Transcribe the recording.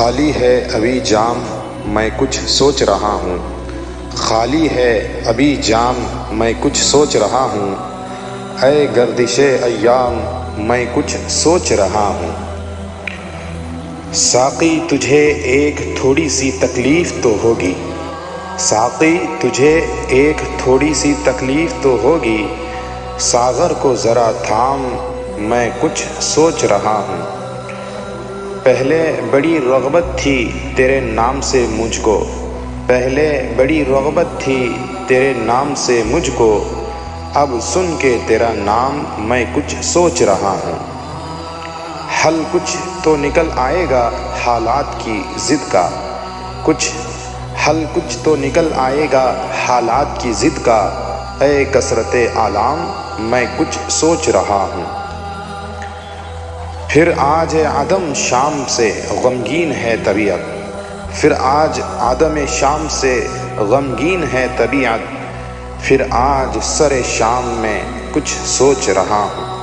خالی ہے ابھی جام میں کچھ سوچ رہا ہوں، خالی ہے ابھی جام میں کچھ سوچ رہا ہوں، اے گردش ایام میں کچھ سوچ رہا ہوں۔ ساقی تجھے ایک تھوڑی سی تکلیف تو ہوگی، ساقی تجھے ایک تھوڑی سی تکلیف تو ہوگی، ساغر کو ذرا تھام میں کچھ سوچ رہا ہوں۔ پہلے بڑی رغبت تھی تیرے نام سے مجھ کو، پہلے بڑی رغبت تھی تیرے نام سے مجھ کو، اب سن کے تیرا نام میں کچھ سوچ رہا ہوں۔ حل کچھ تو نکل آئے گا حالات کی ضد کا، حل کچھ تو نکل آئے گا حالات کی ضد کا، اے کثرت آلام میں کچھ سوچ رہا ہوں۔ پھر آج عدم شام سے غمگین ہے طبیعت، پھر آج عدم شام سے غمگین ہے طبیعت، پھر آج سر شام میں کچھ سوچ رہا ہوں۔